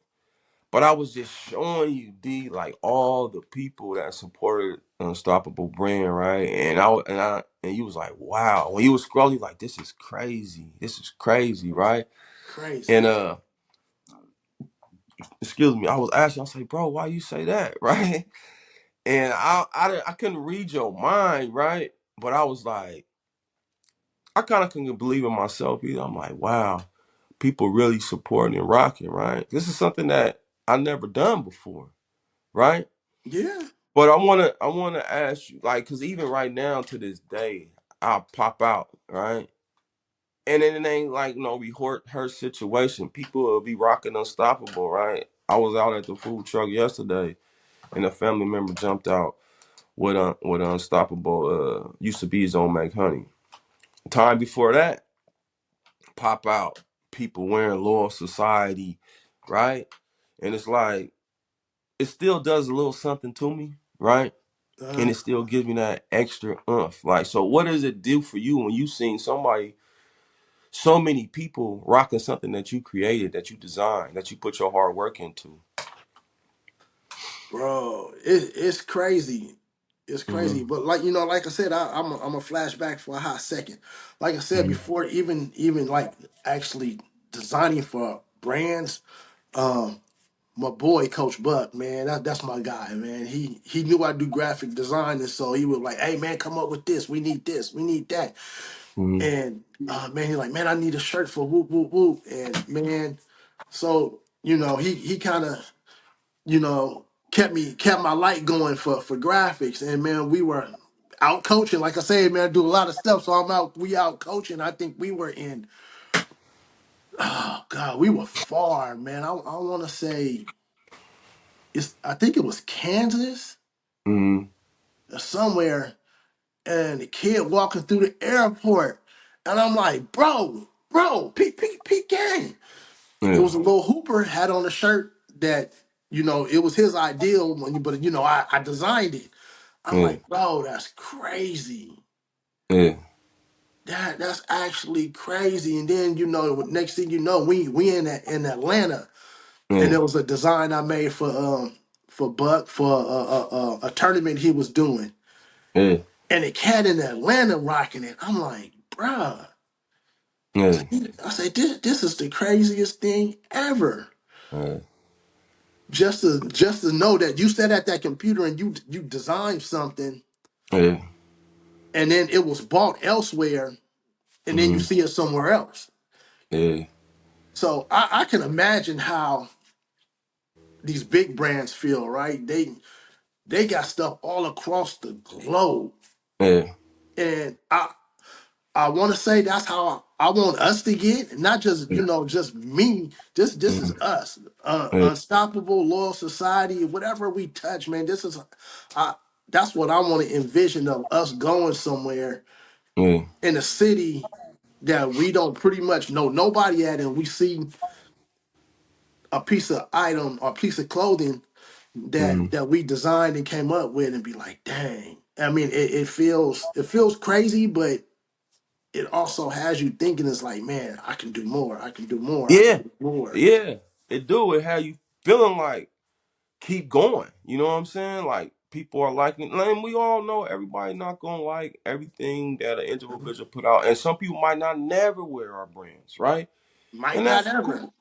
but I was just showing you, D, like all the people that supported Unstoppable Brand, right? And you was like, wow. When you was scrolling, like, this is crazy. This is crazy, right? Crazy. And excuse me, I was asking, I was like, bro, why you say that, right? And I couldn't read your mind, right? But I was like, I kind of couldn't believe in myself either. I'm like, wow, people really supporting and rocking, right? This is something that I never done before, right? Yeah. But I wanna ask you, like, cause even right now to this day, I'll pop out, right? And it ain't like no her situation. People will be rocking unstoppable, right? I was out at the food truck yesterday, and a family member jumped out with unstoppable. Used to be his own Make Honey. Time before that, pop out people wearing Loyal Society, right? And it's like it still does a little something to me, right? And Uh, it still gives me that extra oomph. Like, so what does it do for you when you seen somebody, so many people rocking something that you created, that you designed, that you put your hard work into? bro, it's crazy. It's crazy. Mm-hmm. But like like I said, I'm a flashback for a hot second. Like I said Mm-hmm. before, even like actually designing for brands. Um, my boy Coach Buck, man, that's my guy, man. He knew I do graphic design, and so he was like, "Hey, man, come up with this. We need this. We need that." Mm-hmm. And man, he's like, "Man, I need a shirt for whoop whoop whoop." And man, so he kind of kept my light going for graphics. And man, we were out coaching. Like I said, man, I do a lot of stuff, so we out coaching. I think we were in. Oh God, we were far, man. I want to say I think it was Kansas Mm-hmm. or somewhere, and the kid walking through the airport, and I'm like, bro, peak game. It Yeah. was a little Hooper had on a shirt that it was his ideal, but I designed it. I'm Yeah. like, bro, that's crazy. Yeah. That's actually crazy. And then next thing you know, we in Atlanta, and Yeah. there was a design I made for Buck for a tournament he was doing, Yeah. and the cat in Atlanta rocking it. I'm like, bruh. Yeah. I say this is the craziest thing ever. Yeah. Just to know that you sat at that computer and you designed something, Yeah. and then it was bought elsewhere, and then you Mm-hmm. see it somewhere else. Yeah. So I can imagine how these big brands feel, right? They got stuff all across the globe, Yeah. and I want to say that's how I want us to get, not just just me. This is Mm-hmm. us, Yeah. unstoppable, loyal society. Whatever we touch, man. I, that's what I want to envision of us going somewhere Yeah. in a city that we don't pretty much know nobody at, and we see a piece of item or piece of clothing Mm-hmm. that we designed and came up with, and be like, dang. I mean, it feels crazy, but it also has you thinking. It's like, man, I can do more. I can do more. I can Yeah. do more. Yeah. It do. It have you feeling like keep going. You know what I'm saying? Like people are liking, and we all know everybody not gonna like everything that an Mhm. individual put out, and some people might not never wear our brands, right? Might And not that's ever. cool.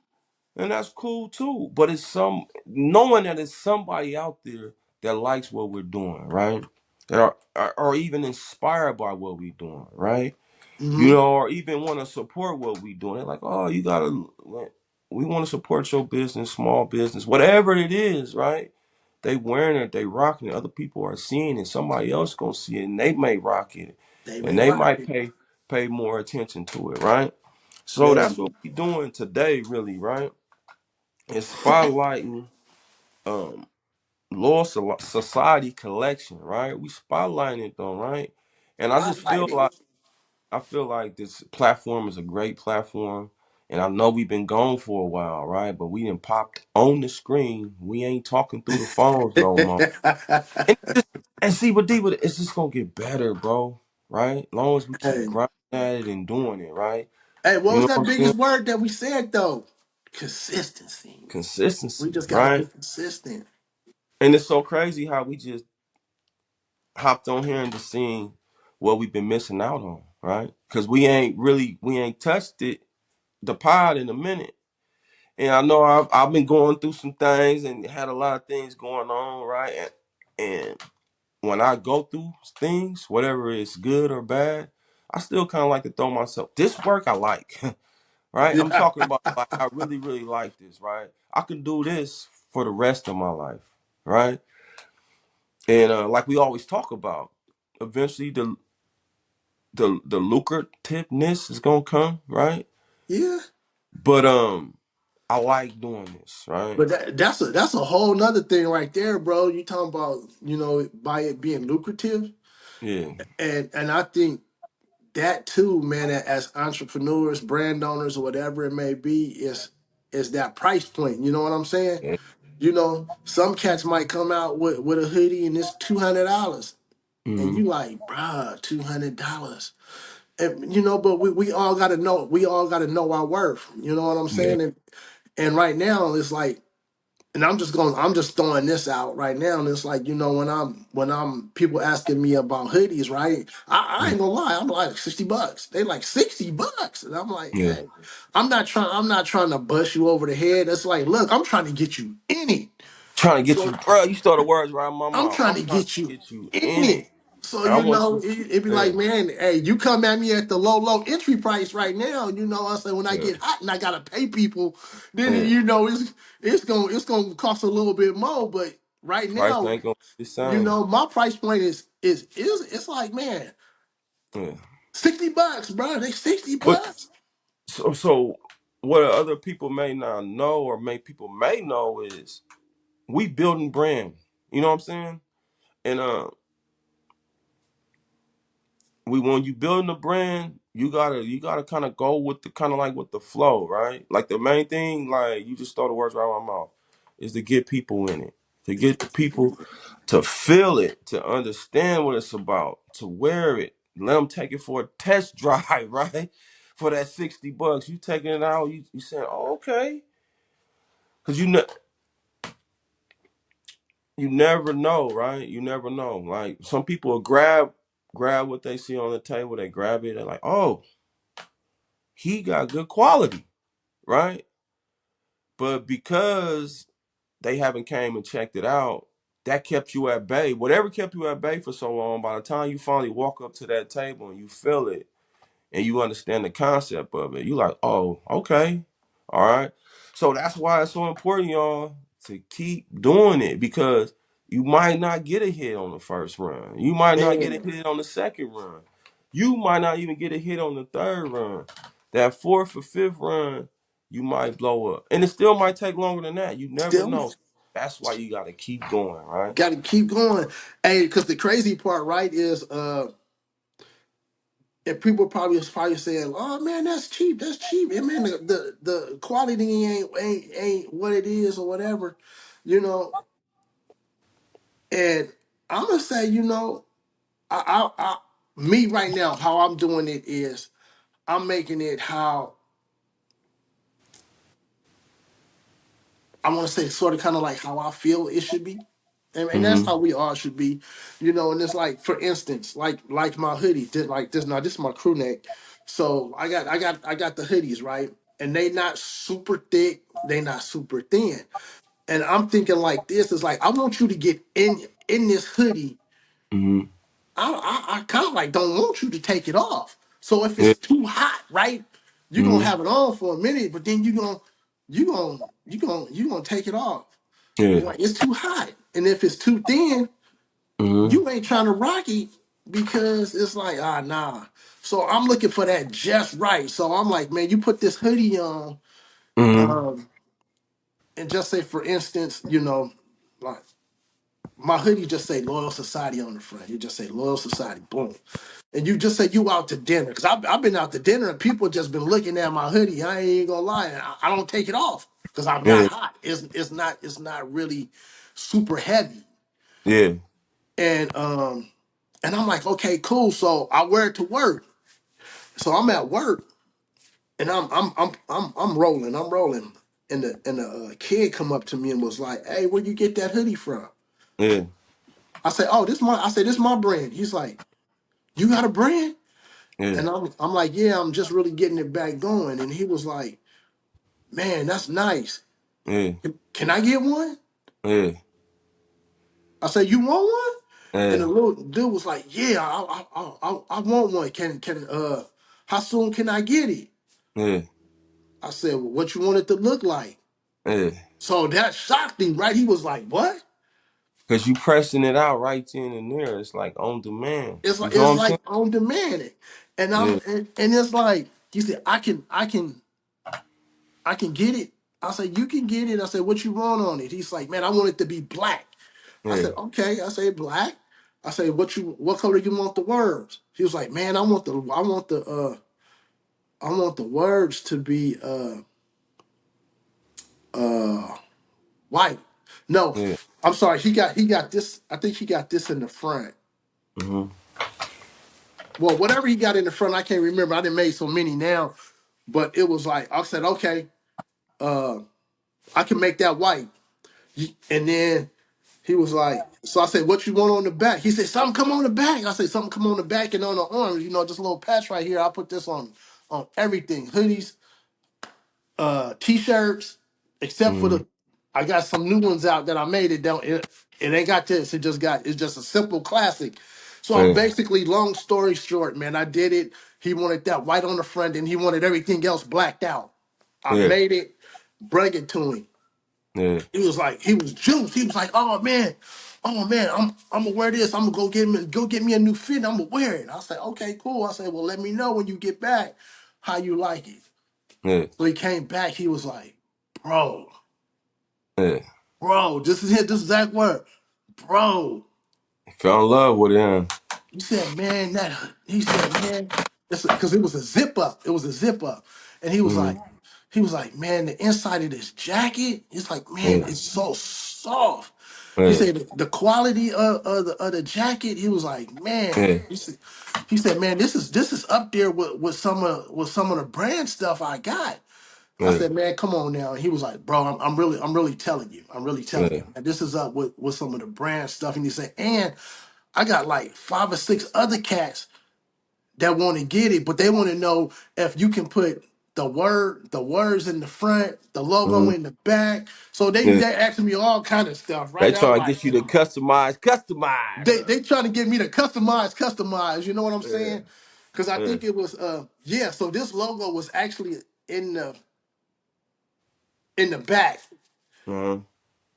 And that's cool too. But it's some knowing that it's somebody out there that likes what we're doing, right? That are even inspired by what we're doing, right? Hmm. Or even want to support what we doing. They're like, oh, we want to support your business, small business, whatever it is, right? They wearing it, they rocking it. Other people are seeing it. Somebody else gonna see it, and they may rock it, They and may they rock might it, pay more attention to it, right? So that's man. what we doing today, really, right? It's spotlighting um Society collection, right? We spotlighting it though, right? And Spotlight it. I feel like this platform is a great platform. And I know we've been gone for a while, right? But we done popped on the screen. We ain't talking through the phones no more. And, and see, but D, but it's just gonna get better, bro. Right? Long as we keep Hey, grinding at it and doing it, right? hey, what You was know that what I'm saying? biggest word that we said though? Consistency. We Consistency, just got to be right? consistent. And it's so crazy how we just hopped on here and just seeing what we've been missing out on, right? Because we ain't touched it, the pod in a minute. And I know I've been going through some things and had a lot of things going on, right? And when I go through things, whatever is good or bad, I still kind of like to throw myself. This work I like, right? I'm Yeah. talking about like I really, really like this, right? I can do this for the rest of my life, right? And like we always talk about, eventually the lucrativeness is gonna come, right? Yeah. But I like doing this, right? But that's a whole nother thing right there, bro. You talking about, by it being lucrative. Yeah, And I think that too, man, as entrepreneurs, brand owners, or whatever it may be, is that price point. You know what I'm saying? yeah. Some cats might come out with a hoodie and it's $200. And Mm-hmm. you like, bruh, $200. And but we all gotta know our worth. You know what I'm Yeah. saying? And right now it's like, and I'm just throwing this out right now. And it's like, when I'm people asking me about hoodies, right? I ain't gonna lie, I'm like $60. They like $60. And I'm like, Yeah. hey, I'm not trying to bust you over the head. It's like, look, I'm trying to get you in it. Trying to get you, So bro. You start the words right in my I'm mouth. trying I'm to trying get to you get you in in it, it. So, and I want you. it'd be Yeah. like, man, hey, you come at me at the low entry price right now. I say when I Yeah. get hot and I gotta pay people, then Yeah. it's gonna cost a little bit more. But right Price now, ain't gonna be the same. my price point is it's like, man, Yeah. $60, bro. They 60 But bucks. so what other people may not know, or people may know, is we building brand. You know what I'm saying? And we when you building a brand, you gotta kind of go with the kind of like with the flow, right? Like the main thing, like you just throw the words right out of my mouth, is to get people in it, to get the people to feel it, to understand what it's about, to wear it, let them take it for a test drive, right? For that $60, you taking it out, you saying, oh, okay, because you never know, right? You never know. Like some people will grab what they see on the table, they grab it, they're like, oh, he got good quality, right? But because they haven't came and checked it out, that kept you at bay. Whatever kept you at bay for so long, by the time you finally walk up to that table and you feel it and you understand the concept of it, you like, oh, okay, all right. So that's why it's so important, y'all, to keep doing it, because you might not get a hit on the first run. You might not get a Man, hit on the second run. You might not even get a hit on the third run. That fourth or fifth run, you might blow up. And it still might take longer than that. You never still know. That's why you gotta keep going, right? got to keep going. Hey, because the crazy part, right, is and people probably saying, "Oh man, that's cheap. That's cheap." And man, the quality ain't what it is or whatever, you know. And I'm gonna say, I me right now, how I'm doing it is I'm making it how I want to say, sort of, kind of like how I feel it should be. And that's Mm-hmm. how we all should be, And it's like, for instance, like my hoodie, did like this. Now this is my crew neck, so I got the hoodies, right, and they not super thick, they not super thin, and I'm thinking like this is like, I want you to get in this hoodie. Mm-hmm. I kind of like don't want you to take it off. So if Yeah. it's too hot, right, you're gonna Mm-hmm. have it on for a minute, but then you gonna take it off. Yeah. Like, it's too hot, and if it's too thin, Mm-hmm. you ain't trying to rock it, because it's like, nah. So I'm looking for that just right. So I'm like, man, you put this hoodie on, Mm-hmm. um, and just say, for instance, like my hoodie just say Loyal Society on the front. You just say Loyal Society, boom. And you just say you out to dinner. Because I've been out to dinner and people just been looking at my hoodie. I ain't gonna lie. And I don't take it off because I'm not Yeah. hot. It's not really super heavy. Yeah. And I'm like, okay, cool. So I wear it to work. So I'm at work and I'm rolling. I'm rolling. And the kid come up to me and was like, "Hey, where you get that hoodie from?" Yeah. I say, this my brand. He's like, "You got a brand?" Yeah. And I'm like, "Yeah, I'm just really getting it back going." And he was like, "Man, that's nice. Yeah. Can I get one?" Yeah. I said, you want one? And Yeah, the little dude was like, yeah, I want one. How soon can I get it? yeah, I said, well, what you want it to look like? yeah. So that shocked him, right? He was like, what? Cause you pressing it out right then and there. It's like on demand. It's You like feel what it's I'm saying? like on demand. And Yeah, and it's like he said, I can get it. I said, you can get it. I said, what you want on it? He's like, man, I want it to be black. I yeah, said, okay. I said, black. I said, what color you want the words? He was like, man, I want the words to be uh white. No, yeah. I'm sorry. He got this. I think he got this in the front. Mm-hmm. Well, whatever he got in the front, I can't remember. I didn't make so many now, but it was like I said, okay, uh, I can make that white. And then he was like, so I said, what you want on the back? He said, something come on the back. I said, something come on the back and on the arm. Just a little patch right here. I'll put this on everything. Hoodies, t-shirts, except for Mm-hmm. the I got some new ones out that I made. It ain't got this. It's just a simple classic. So I'm Yeah, basically, long story short, man, I did it. He wanted that white on the front and he wanted everything else blacked out. I yeah, made it, bring it to him. yeah, He was juiced. He was like, oh man, I'm gonna wear this. I'm gonna go get me a new fit. I'm gonna wear it. I said, okay, cool. I said, well, let me know when you get back how you like it. yeah, So he came back. He was like, bro, yeah. this is it. This is that word, bro. Fell in love with it. Huh? He said, man, he said, man, because it was a zip up. It was a zip up, and Mm-hmm. he was like, man, the inside of this jacket, it's like, man, Yeah, it's so soft. He yeah, said the quality of the jacket. He was like, man, yeah, he said, man, this is up there with some of the brand stuff I got. I yeah, said, man, come on now. And he was like, bro, I'm really telling you. I'm really telling yeah, you. And this is up with some of the brand stuff. And he said, and I got like 5 or 6 other cats that want to get it, but they want to know if you can put the words in the front, the logo mm-hmm. in the back. So they Yeah. they asking me all kind of stuff, They right? I'm trying to like, get you to customize. they trying to get me to customize. You know what I'm Yeah, saying? Because I yeah, think it was yeah. So this logo was actually in the back. uh-huh.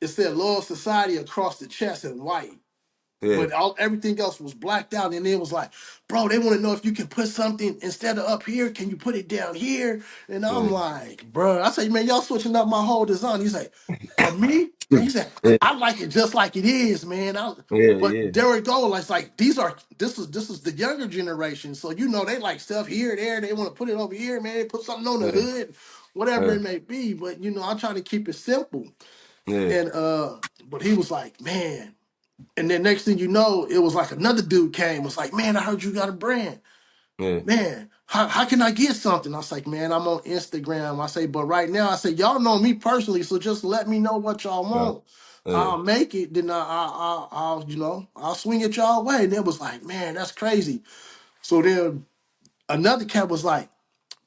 It said Loyal Society across the chest in white. Yeah, But everything else was blacked out, and it was like, bro, they want to know if you can put something instead of up here, can you put it down here? And I'm yeah, like, bro, I say, man, y'all switching up my whole design. He's like, for me, man, he said, yeah, I like it just like it is, man. yeah, But yeah, there we go. Like, this is the younger generation, so they like stuff here, there. They want to put it over here, man. They put something on the yeah, hood, whatever yeah, it may be. But I'm trying to keep it simple. yeah, And but he was like, man. And then next thing you know, it was like another dude came, was like, man, I heard you got a brand. yeah, Man, how can I get something? I was like, man, I'm on Instagram. I say, but right now, I say, y'all know me personally, so just let me know what y'all yeah, want. yeah, I'll make it. Then I'll I'll swing it y'all way. And it was like, man, that's crazy. So then another cat was like,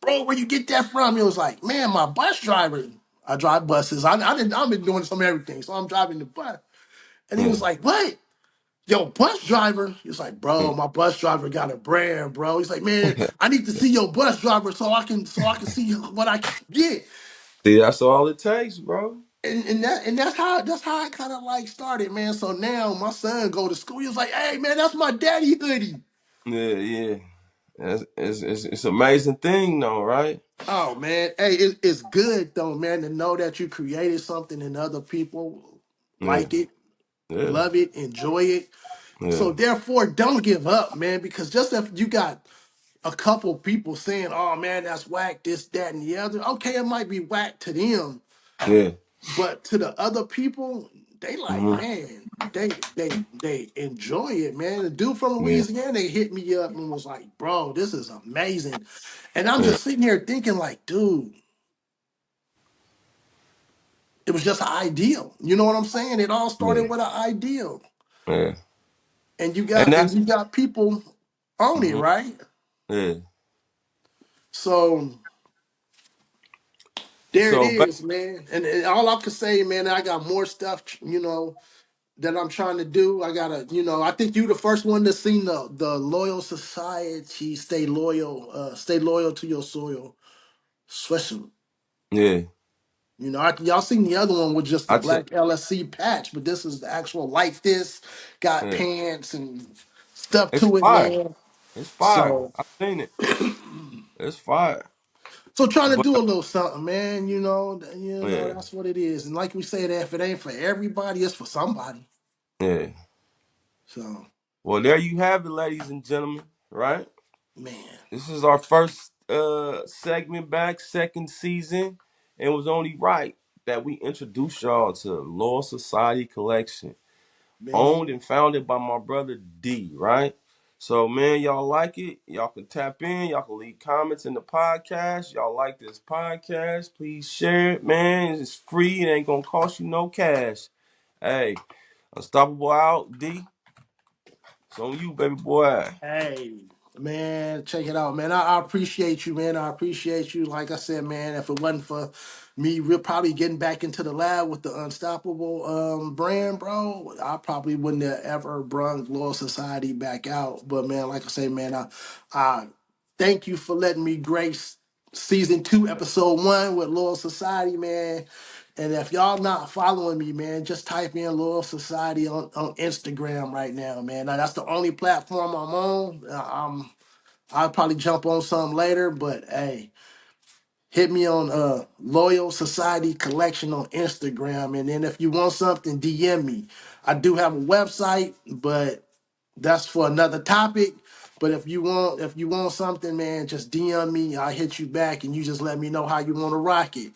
bro, where you get that from? It was like, man, my bus driver. I drive buses. I've been doing some everything, so I'm driving the bus. And he yeah, was like, what? Yo, bus driver. He's like, bro, my bus driver got a brand, bro. He's like, man, yeah. I need to see your bus driver so I can see what I can get. See, that's all it takes, bro. And that's how I kind of like started, man. So now my son go to school. He was like, hey man, that's my daddy hoodie. Yeah, yeah. It's amazing thing though, right? Oh man, hey, it's good though, man, to know that you created something and other people Yeah, like it, yeah, love it, enjoy it. yeah, So therefore, don't give up, man, because just if you got a couple people saying, "Oh man, that's whack," this, that, and the other. Okay, it might be whack to them, yeah. but to the other people, they like, Mm-hmm. man, they enjoy it, man. The dude from Yeah, Louisiana, they hit me up and was like, "Bro, this is amazing," and I'm yeah, just sitting here thinking, like, dude, it was just an ideal. You know what I'm saying? It all started yeah, with an ideal, yeah. and you And got and that's you got people on it, hmm right? yeah. So there it So, is, man. And all I can say, man, I got more stuff, that I'm trying to do. I gotta, I think you the first one to seen the loyal society. Stay loyal to your soil. Swisher. Yeah. Y'all seen the other one with just the I check. black LSC patch, but this is the actual like this, got Yeah. pants and stuff It's to it, fire. man. It's fire. So I seen it. It's fire. so trying to But do a little something, man. yeah, That's what it is. And like we said, if it ain't for everybody, it's for somebody. yeah. So Well, there you have it, ladies and gentlemen. Right. man, This is our first segment back, second season. And it was only right that we introduce y'all to Law Society Collection, owned man. and founded by my brother D, right? So, man, y'all like it? Y'all can tap in. Y'all can leave comments in the podcast. Y'all like this podcast? Please share it, man. It's free. It ain't gonna cost you no cash. Hey, Unstoppable out, D. It's on you, baby boy. Hey, man, check it out, man. I appreciate you, man. I appreciate you. Like I said, man, if it wasn't for me, we're probably getting back into the lab with the Unstoppable brand, bro. I probably wouldn't have ever brung Law Society back out. But man, like I say, man, I thank you for letting me grace season 2, episode 1 with Loyal Society, man. And if y'all not following me, man, just type in Loyal Society on Instagram right now, man. Now, that's the only platform I'm on. I'll probably jump on some later, but hey, hit me on Loyal Society Collection on Instagram. And then if you want something, DM me. I do have a website, but that's for another topic. But if you want something, man, just DM me. I'll hit you back and you just let me know how you want to rock it.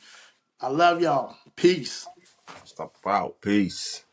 I love y'all. Peace. Stop out. Peace.